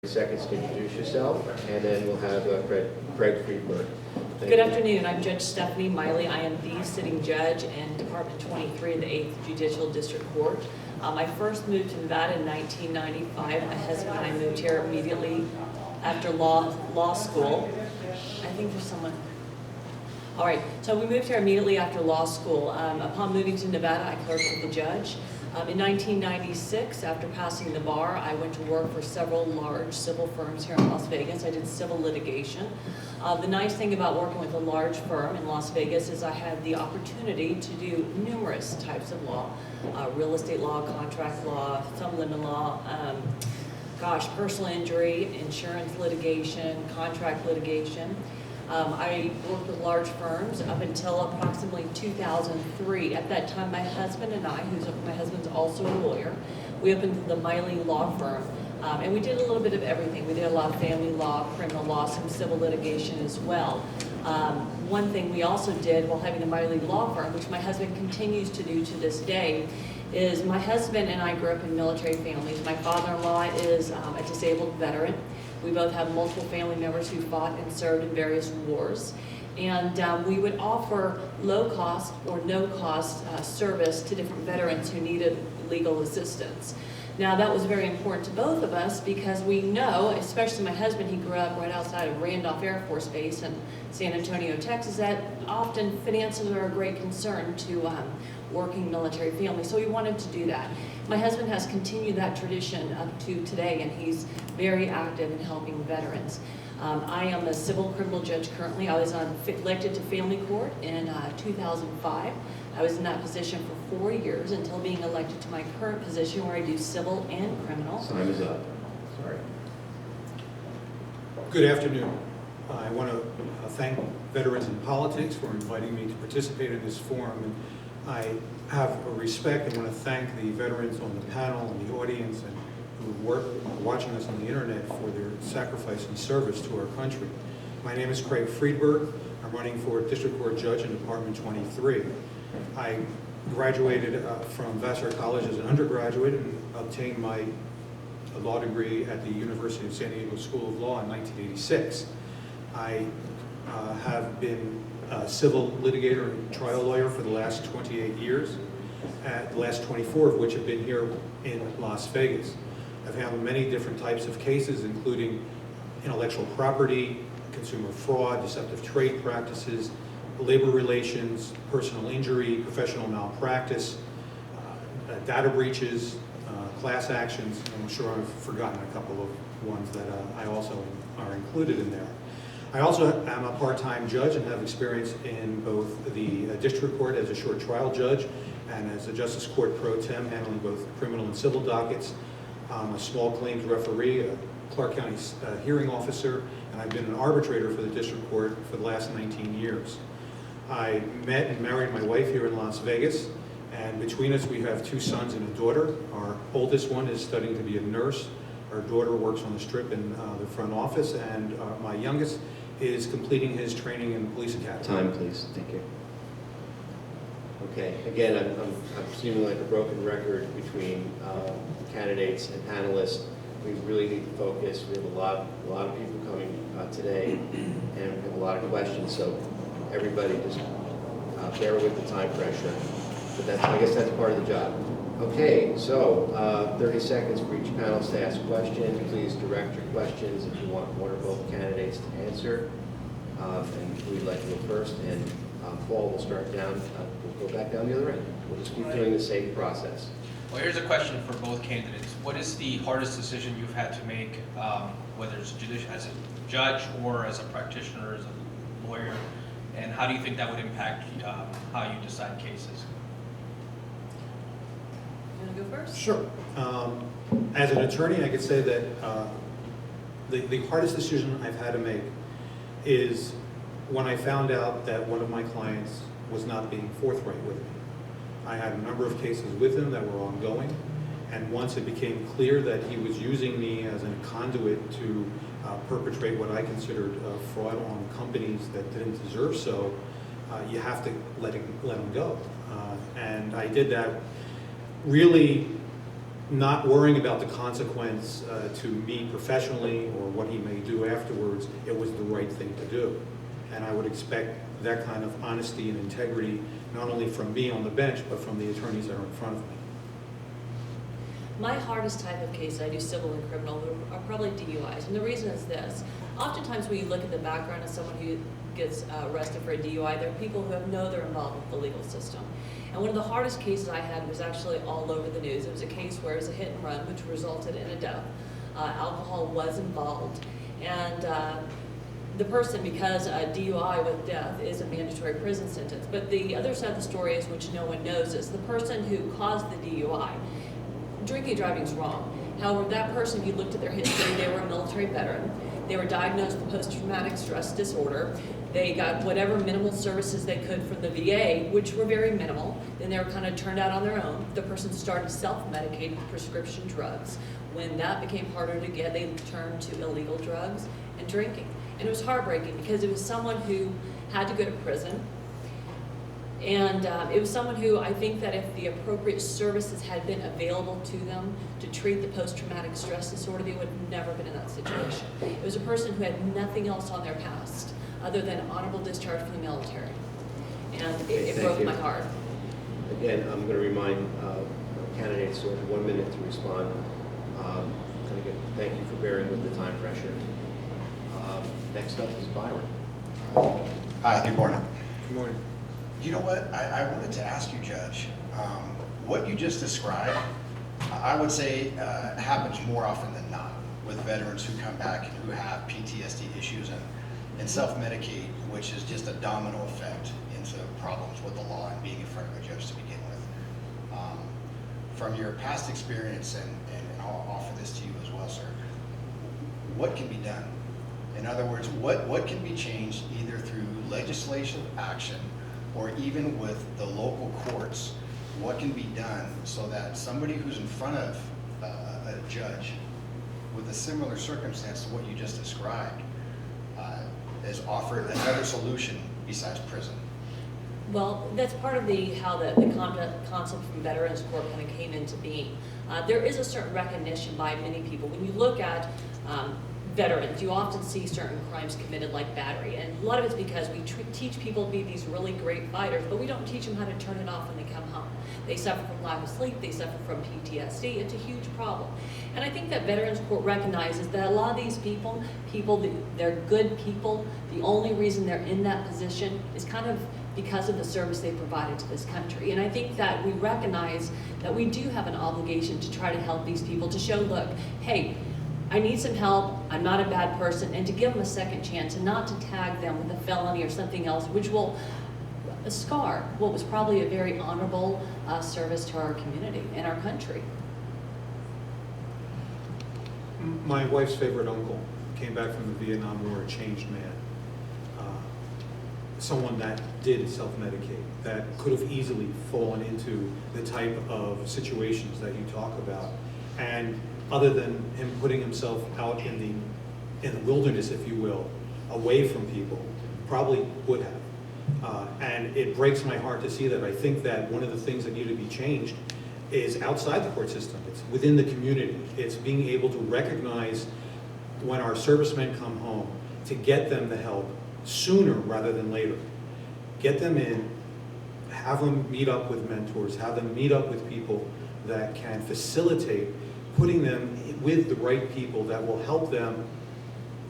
Seconds to introduce yourself, and then we'll have Craig Friedberg. Good afternoon. I'm Judge Stefany Miley. I am the sitting judge in Department 23 of the 8th Judicial District Court. I first moved to Nevada in 1995. My husband and I moved here immediately after law school. I think there's someone. All right, so we moved here immediately after law school. Upon moving to Nevada, I clerked with the judge. In 1996, after passing the bar, I went to work for several large civil firms here in Las Vegas. I did civil litigation. The nice thing about working with a large firm in Las Vegas is I had the opportunity to do numerous types of law, real estate law, contract law, some limit law, personal injury, insurance litigation, contract litigation. I worked with large firms up until approximately 2003. At that time, my husband and I, my husband's also a lawyer, we opened the Miley law firm. And we did a little bit of everything. We did a lot of family law, criminal law, some civil litigation as well. One thing we also did while having the Miley law firm, which my husband continues to do to this day, is my husband and I grew up in military families. My father-in-law is a disabled veteran. We both have multiple family members who fought and served in various wars. And we would offer low-cost or no-cost service to different veterans who needed legal assistance. Now, that was very important to both of us because we know, especially my husband, he grew up right outside of Randolph Air Force Base in San Antonio, Texas, that often finances are a great concern to working military families. So we wanted to do that. My husband has continued that tradition up to today, and he's very active in helping veterans. I am a civil criminal judge currently. I was elected to family court in 2005. I was in that position for 4 years until being elected to my current position where I do civil and criminal. Time is up. Sorry. Good afternoon. I want to thank Veterans in Politics for inviting me to participate in this forum. And I have a respect and want to thank the veterans on the panel and the audience and who are watching us on the internet for their sacrifice and service to our country. My name is Craig Friedberg. I'm running for District Court Judge in Department 23. I graduated from Vassar College as an undergraduate and obtained my law degree at the University of San Diego School of Law in 1986. I have been a civil litigator and trial lawyer for the last 28 years, the last 24 of which have been here in Las Vegas. I've handled many different types of cases, including intellectual property, consumer fraud, deceptive trade practices, labor relations, personal injury, professional malpractice, data breaches, class actions, and I'm sure I've forgotten a couple of ones that I also are included in there. I also am a part-time judge and have experience in both the district court as a short trial judge and as a justice court pro tem, handling both criminal and civil dockets. I'm a small claims referee, a Clark County hearing officer, and I've been an arbitrator for the district court for the last 19 years. I met and married my wife here in Las Vegas, and between us we have 2 sons and a daughter. Our oldest one is studying to be a nurse. Our daughter works on the Strip in the front office, and my youngest is completing his training in the police academy. Time, please. Thank you. Okay. Again, I'm seeming like a broken record between candidates and panelists. We really need to focus. We have a lot of people coming today, and we have a lot of questions. So everybody just bear with the time pressure. But I guess that's part of the job. Okay, so 30 seconds for each panelist to ask questions. Please direct your questions if you want one or both candidates to answer. And we'd like to go first, and Paul will start down. We'll go back down the other end. We'll just keep doing the same process. Well, here's a question for both candidates. What is the hardest decision you've had to make, whether it's as a judge or as a practitioner, as a lawyer, and how do you think that would impact how you decide cases? You want to go first? Sure. As an attorney, I could say that the hardest decision I've had to make is when I found out that one of my clients was not being forthright with me. I had a number of cases with him that were ongoing, and once it became clear that he was using me as a conduit to perpetrate what I considered fraud on companies that didn't deserve so, you have to let him go. And I did that really not worrying about the consequence to me professionally or what he may do afterwards, it was the right thing to do. And I would expect that kind of honesty and integrity, not only from me on the bench, but from the attorneys that are in front of me. My hardest type of case, I do civil and criminal, are probably DUIs. And the reason is this. Oftentimes when you look at the background of someone who gets arrested for a DUI, there are people who know they're involved with the legal system. And one of the hardest cases I had was actually all over the news. It was a case where it was a hit and run, which resulted in a death. Alcohol was involved. And the person, because a DUI with death is a mandatory prison sentence. But the other side of the story is, which no one knows, is the person who caused the DUI. Drinking and driving is wrong. However, that person, if you looked at their history, they were a military veteran. They were diagnosed with post-traumatic stress disorder. They got whatever minimal services they could from the VA, which were very minimal. Then they were kind of turned out on their own. The person started self-medicating with prescription drugs. When that became harder to get, they turned to illegal drugs and drinking. And it was heartbreaking because it was someone who had to go to prison. And it was someone who, I think that if the appropriate services had been available to them to treat the post-traumatic stress disorder, they would have never been in that situation. It was a person who had nothing else on their past other than honorable discharge from the military. And it broke my heart. Again, I'm going to remind candidates who have 1 minute to respond. And again, thank you for bearing with the time pressure. Next up is Byron. Hi, good morning. Good morning. You know what? I wanted to ask you, Judge, what you just described, I would say happens more often than not with veterans who come back and who have PTSD issues and self-medicate, which is just a domino effect into problems with the law and being in front of a judge to begin with. From your past experience, and I'll offer this to you as well, sir, what can be done? In other words, what can be changed either through legislative action or even with the local courts? What can be done so that somebody who's in front of a judge with a similar circumstance to what you just described is offered another solution besides prison? Well, that's part of how the concept from Veterans Court kind of came into being. There is a certain recognition by many people. When you look at veterans, you often see certain crimes committed like battery, and a lot of it's because we teach people to be these really great fighters, but we don't teach them how to turn it off when they come home. They suffer from lack of sleep, they suffer from PTSD. It's a huge problem. And I think that Veterans Court recognizes that a lot of these people, they're good people. The only reason they're in that position is kind of because of the service they provided to this country. And I think that we recognize that we do have an obligation to try to help these people, to show, look, hey, I need some help, I'm not a bad person, and to give them a second chance and not to tag them with a felony or something else, which will scar what was probably a very honorable service to our community and our country. My wife's favorite uncle came back from the Vietnam War, a changed man. Someone that did self-medicate, that could have easily fallen into the type of situations that you talk about. And other than him putting himself out in the wilderness, if you will, away from people, probably would have. And it breaks my heart to see that. I think that one of the things that need to be changed is outside the court system. It's within the community. It's being able to recognize when our servicemen come home, to get them the help sooner rather than later. Get them in, have them meet up with mentors, have them meet up with people that can facilitate putting them with the right people that will help them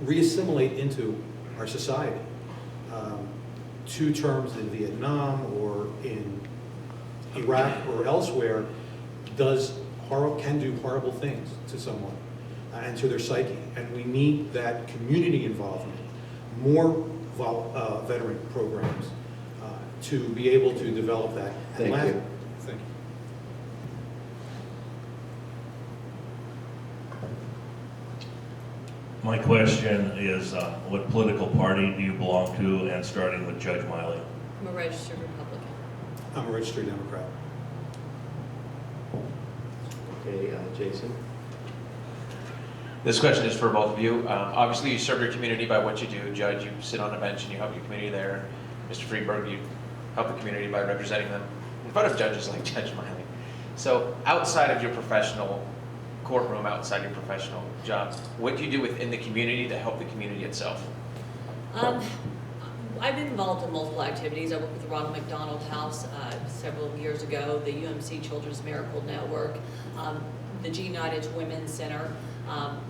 reassimilate into our society. 2 terms in Vietnam or in Iraq or elsewhere can do horrible things to someone and to their psyche. And we need that community involvement, more veteran programs to be able to develop that. Thank you. Thank you. My question is, what political party do you belong to, and starting with Judge Miley? I'm a registered Republican. I'm a registered Democrat. Okay, Jason. This question is for both of you. Obviously, you serve your community by what you do. Judge, you sit on a bench and you help your community there. Mr. Friedberg, you help the community by representing them in front of judges like Judge Miley. So outside of your professional courtroom outside your professional job. What do you do within the community to help the community itself? I've been involved in multiple activities. I worked with the Ronald McDonald House several years ago, the UMC Children's Miracle Network, the G United Women's Center.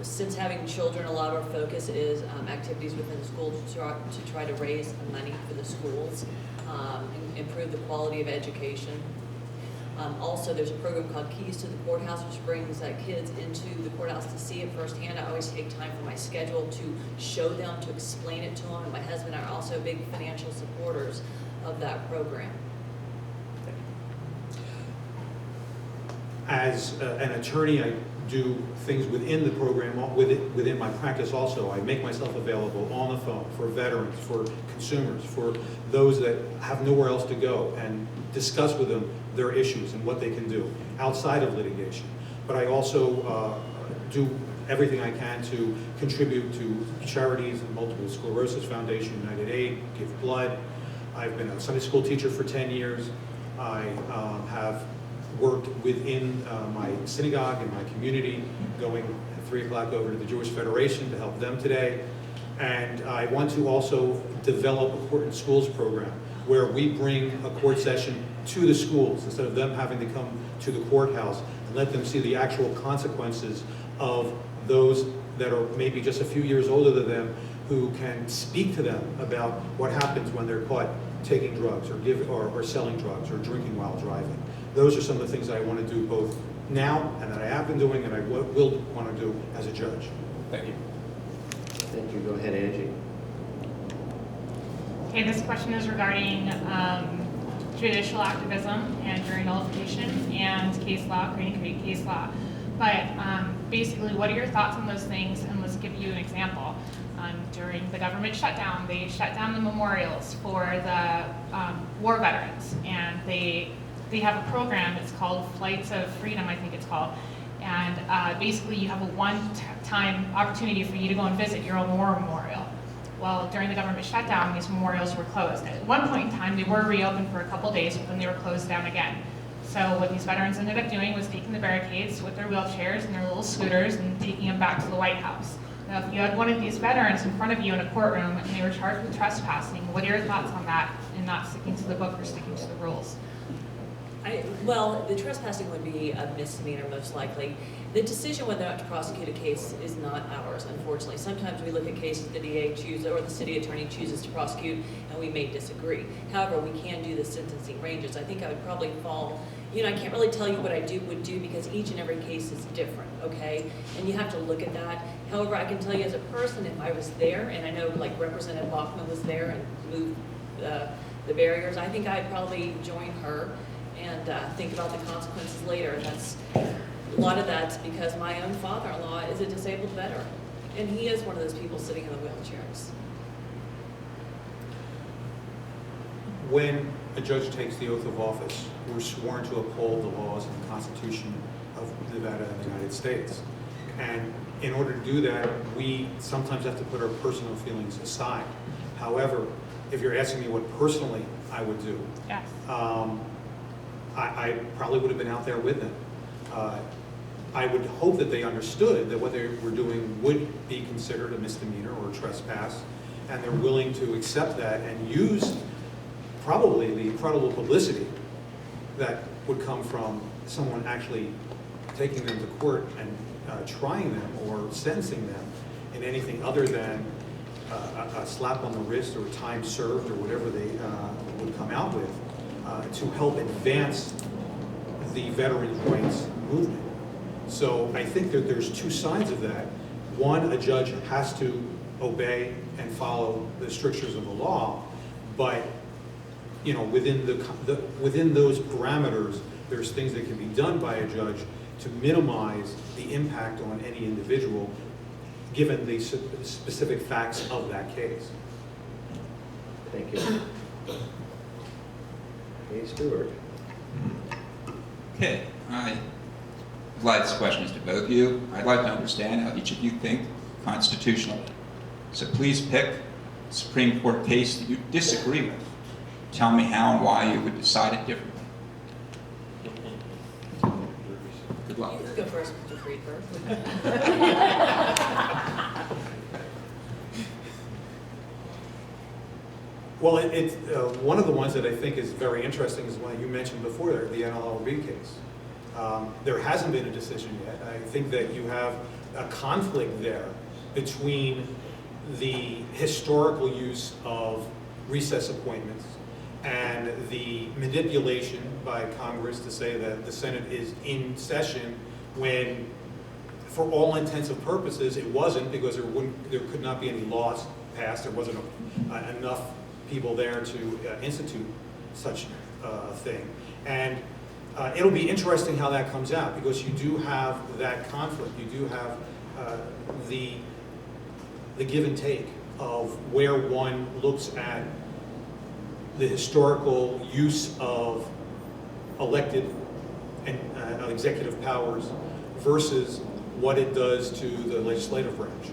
Since having children, a lot of our focus is activities within the school to try to raise money for the schools, improve the quality of education. Also, there's a program called Keys to the Courthouse, which brings kids into the courthouse to see it firsthand. I always take time from my schedule to show them, to explain it to them, and my husband and I are also big financial supporters of that program. As an attorney, I do things within the program, within my practice also. I make myself available on the phone for veterans, for consumers, for those that have nowhere else to go, and discuss with them their issues and what they can do outside of litigation. But I also do everything I can to contribute to charities, the Multiple Sclerosis Foundation, United Aid, Give Blood. I've been a Sunday school teacher for 10 years. I have worked within my synagogue and my community, going at 3 o'clock over to the Jewish Federation to help them today. And I want to also develop a court in schools program where we bring a court session to the schools instead of them having to come to the courthouse, and let them see the actual consequences of those that are maybe just a few years older than them, who can speak to them about what happens when they're caught taking drugs or selling drugs or drinking while driving. Those are some of the things I want to do both now and that I have been doing and I will want to do as a judge. Thank you. Thank you. Go ahead, Angie. Okay, this question is regarding judicial activism and jury nullification and case law, creating case law. But basically, what are your thoughts on those things? And let's give you an example. During the government shutdown, they shut down the memorials for the war veterans, and they have a program. It's called Flights of Freedom, I think it's called. And basically, you have a one-time opportunity for you to go and visit your own war memorial. Well, during the government shutdown, these memorials were closed. At one point in time, they were reopened for a couple days, but then they were closed down again. So what these veterans ended up doing was taking the barricades with their wheelchairs and their little scooters and taking them back to the White House. Now, if you had one of these veterans in front of you in a courtroom and they were charged with trespassing, what are your thoughts on that and not sticking to the book or sticking to the rules? Well, the trespassing would be a misdemeanor most likely. The decision whether or not to prosecute a case is not ours, unfortunately. Sometimes we look at cases the DA chooses or the city attorney chooses to prosecute, and we may disagree. However, we can do the sentencing ranges. I think I would probably fall, I can't really tell you what I would do because each and every case is different, okay? And you have to look at that. However, I can tell you as a person, if I was there, and I know like Representative Bachman was there and moved the barriers, I think I'd probably join her and think about the consequences later. And a lot of that's because my own father-in-law is a disabled veteran, and he is one of those people sitting in the wheelchairs. When a judge takes the oath of office, we're sworn to uphold the laws and the Constitution of Nevada and the United States. And in order to do that, we sometimes have to put our personal feelings aside. However, if you're asking me what personally I would do, Yes. I probably would have been out there with them. I would hope that they understood that what they were doing would be considered a misdemeanor or a trespass, and they're willing to accept that and use probably the incredible publicity that would come from someone actually taking them to court and trying them or sentencing them in anything other than a slap on the wrist or time served or whatever they would come out with to help advance the veterans' rights movement. So I think that there's two sides of that. One, a judge has to obey and follow the strictures of the law, but within within those parameters, there's things that can be done by a judge to minimize the impact on any individual, given the specific facts of that case. Thank you. Okay, Stewart. Okay, I'd like this question is to both of you. I'd like to understand how each of you think constitutionally. So please pick a Supreme Court case that you disagree with. Tell me how and why you would decide it differently. Good luck. You go first. course, Mr. Friedberg. Well, it's one of the ones that I think is very interesting is one you mentioned before, the NLRB case. There hasn't been a decision yet. I think that you have a conflict there between the historical use of recess appointments and the manipulation by Congress to say that the Senate is in session when, for all intents and purposes, it wasn't, because there could not be any laws passed. There wasn't enough people there to institute such a thing. And it'll be interesting how that comes out, because you do have that conflict. You do have the give and take of where one looks at the historical use of elected and executive powers versus what it does to the legislative branch.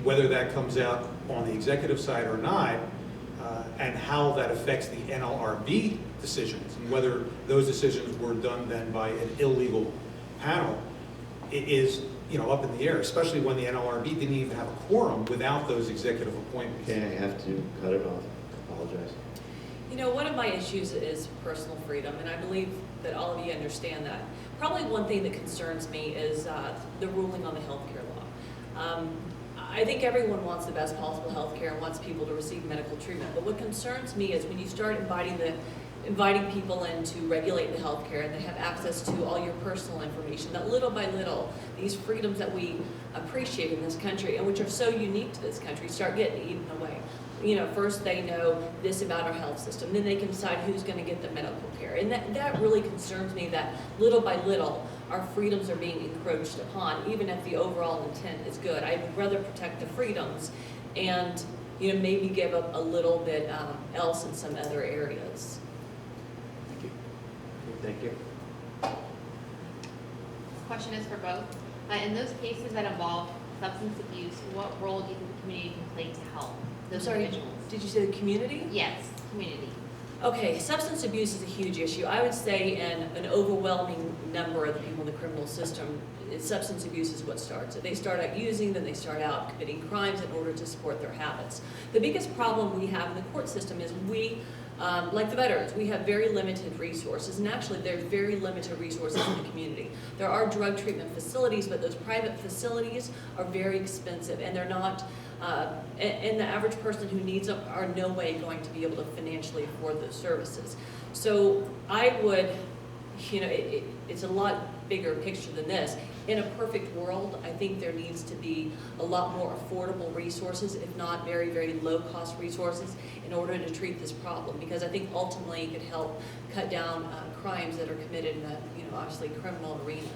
Whether that comes out on the executive side or not, and how that affects the NLRB decisions, and whether those decisions were done then by an illegal panel, it is up in the air, especially when the NLRB didn't even have a quorum without those executive appointments. Okay, I have to cut it off. Apologize. One of my issues is personal freedom, and I believe that all of you understand that. Probably one thing that concerns me is the ruling on the healthcare law. I think everyone wants the best possible healthcare and wants people to receive medical treatment, but what concerns me is when you start inviting people in to regulate the healthcare and they have access to all your personal information, that little by little, these freedoms that we appreciate in this country and which are so unique to this country start getting eaten away. First they know this about our health system, then they can decide who's going to get the medical care. And that really concerns me, that little by little our freedoms are being encroached upon, even if the overall intent is good. I'd rather protect the freedoms and maybe give up a little bit else in some other areas. Thank you. Thank you. This question is for both. In those cases that involve substance abuse, what role do you think the community can play to help those individuals? Did you say the community? Yes, community. Okay, substance abuse is a huge issue. I would say in an overwhelming number of the people in the criminal system, substance abuse is what starts it. They start out using, then they start out committing crimes in order to support their habits. The biggest problem we have in the court system is we, like the veterans, we have very limited resources, and actually there's very limited resources in the community. There are drug treatment facilities, but those private facilities are very expensive, and they're not, and the average person who needs them are no way going to be able to financially afford those services. So I would, it's a lot bigger picture than this. In a perfect world, I think there needs to be a lot more affordable resources, if not very, very low-cost resources, in order to treat this problem. Because I think ultimately it could help cut down crimes that are committed in the, obviously criminal arena.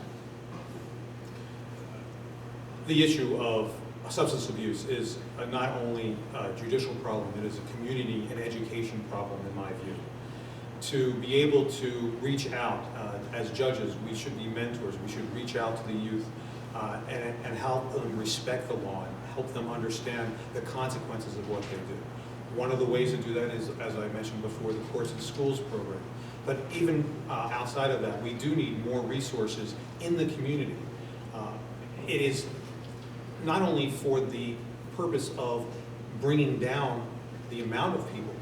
The issue of substance abuse is not only a judicial problem, it is a community and education problem in my view. To be able to reach out, as judges, we should be mentors, we should reach out to the youth and help them respect the law and help them understand the consequences of what they do. One of the ways to do that is, as I mentioned before, the Courts and Schools program. But even outside of that, we do need more resources in the community. It is not only for the purpose of bringing down the amount of people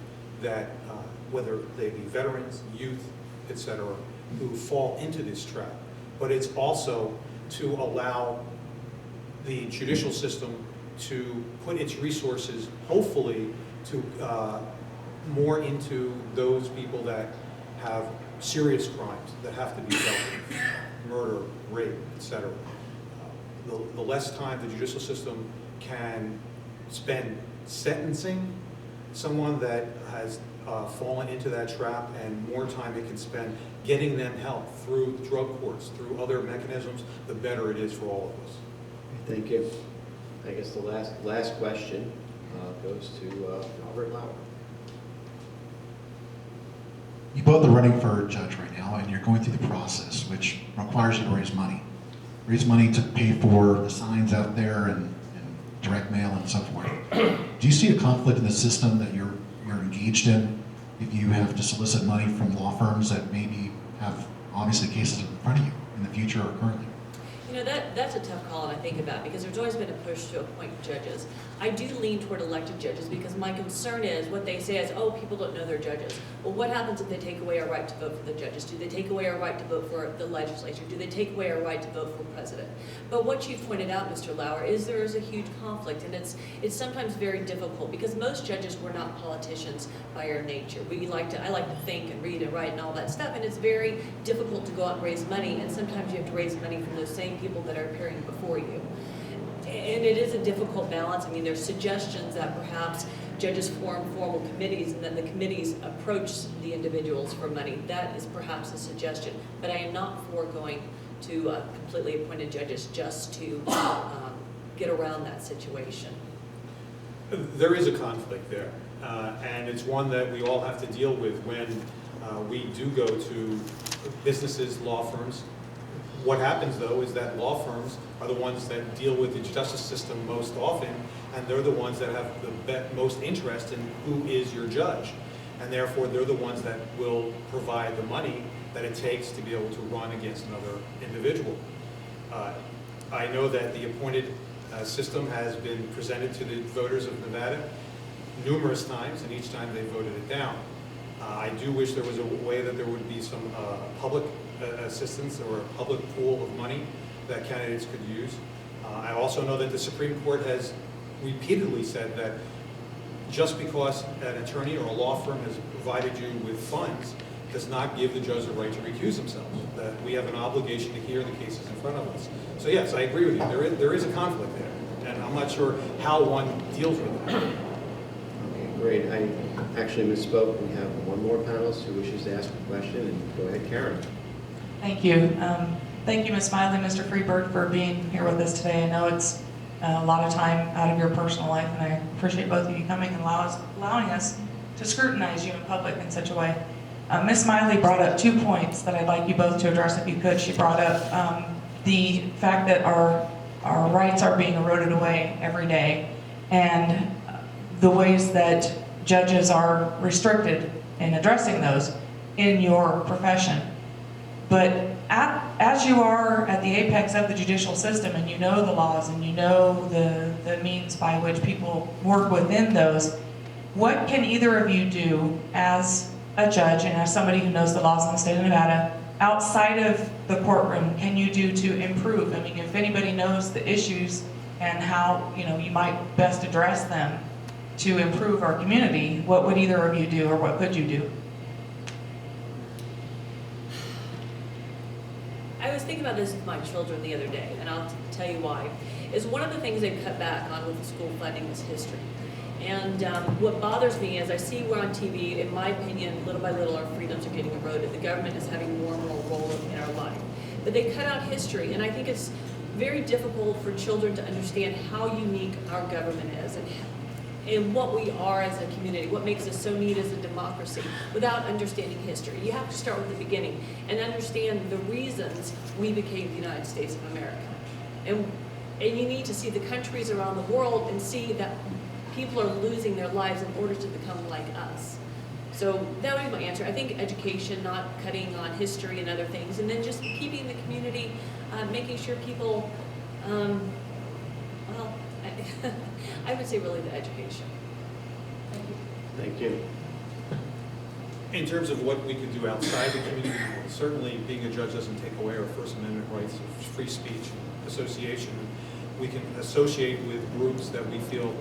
that, whether they be veterans, youth, etc., who fall into this trap, but it's also to allow the judicial system to put its resources, hopefully, to more into those people that have serious crimes that have to be dealt with, murder, rape, etc. The less time the judicial system can spend sentencing someone that has fallen into that trap, and more time it can spend getting them help through drug courts, through other mechanisms, the better it is for all of us. Thank you. I guess the last question goes to Robert Lauer. You both are running for judge right now, and you're going through the process, which requires you to raise money. Raise money to pay for the signs out there and direct mail and so forth. Do you see a conflict in the system that you're engaged in if you have to solicit money from law firms that maybe have obviously cases in front of you in the future or currently? You know, that's a tough call, and I think about, because there's always been a push to appoint judges. I do lean toward elected judges because my concern is what they say is, oh, people don't know their judges. Well, what happens if they take away our right to vote for the judges? Do they take away our right to vote for the legislature? Do they take away our right to vote for president? But what you pointed out, Mr. Lauer, is there is a huge conflict, and it's sometimes very difficult because most judges were not politicians by our nature. I like to think and read and write and all that stuff, and it's very difficult to go out and raise money, and sometimes you have to raise money from those same people that are appearing before you. And it is a difficult balance. I mean, there's suggestions that perhaps judges form formal committees and then the committees approach the individuals for money. That is perhaps a suggestion, but I am not for going to completely appointed judges just to get around that situation. There is a conflict there, and it's one that we all have to deal with when we do go to businesses, law firms. What happens, though, is that law firms are the ones that deal with the justice system most often, and they're the ones that have the most interest in who is your judge. And therefore, they're the ones that will provide the money that it takes to be able to run against another individual. I know that the appointed system has been presented to the voters of Nevada numerous times, and each time they voted it down. I do wish there was a way that there would be some public assistance or a public pool of money that candidates could use. I also know that the Supreme Court has repeatedly said that just because an attorney or a law firm has provided you with funds does not give the judge the right to recuse himself, that we have an obligation to hear the cases in front of us. So yes, I agree with you. There is a conflict there, and I'm not sure how one deals with that. Okay, great. I actually misspoke. We have one more panelist who wishes to ask a question, and go ahead, Karen. Thank you. Thank you, Ms. Miley, Mr. Friedberg, for being here with us today. I know it's a lot of time out of your personal life, and I appreciate both of you coming and allowing us to scrutinize you in public in such a way. Ms. Miley brought up 2 points that I'd like you both to address if you could. She brought up the fact that our rights are being eroded away every day, and the ways that judges are restricted in addressing those in your profession. But as you are at the apex of the judicial system and you know the laws and you know the means by which people work within those, what can either of you do as a judge and as somebody who knows the laws in the state of Nevada outside of the courtroom can you do to improve? I mean, if anybody knows the issues and how you might best address them to improve our community, what would either of you do or what could you do? I was thinking about this with my children the other day, and I'll tell you why. Is one of the things they've cut back on with the school funding is history. And what bothers me is I see we're on TV, in my opinion, little by little our freedoms are getting eroded. The government is having more and more role in our life. But they cut out history, and I think it's very difficult for children to understand how unique our government is and what we are as a community, what makes us so neat as a democracy, without understanding history. You have to start with the beginning and understand the reasons we became the United States of America. And you need to see the countries around the world and see that people are losing their lives in order to become like us. So that would be my answer. I think education, not cutting on history and other things, and then just keeping the community, making sure people, I would say really the education. Thank you. Thank you. In terms of what we could do outside the community, certainly being a judge doesn't take away our First Amendment rights of free speech and association. We can associate with groups that we feel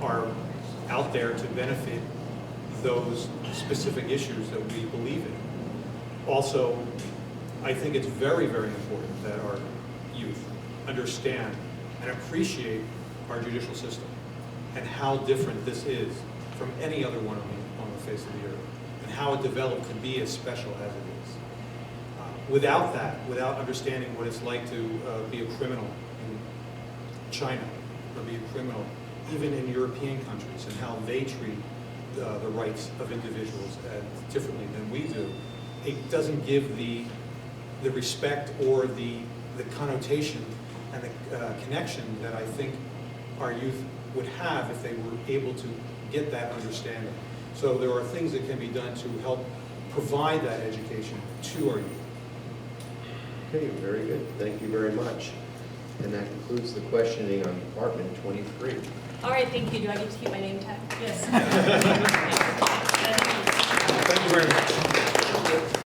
are out there to benefit those specific issues that we believe in. Also, I think it's very, very important that our youth understand and appreciate our judicial system and how different this is from any other one on the face of the earth, and how it developed to be as special as it is. Without that, without understanding what it's like to be a criminal in China, or be a criminal even in European countries, and how they treat the rights of individuals differently than we do, it doesn't give the respect or the connotation and the connection that I think our youth would have if they were able to get that understanding. So there are things that can be done to help provide that education to our youth. Okay, very good. Thank you very much. And that concludes the questioning on Department 23. All right, thank you. Do I get to keep my name tag? Yes. Thank you very much.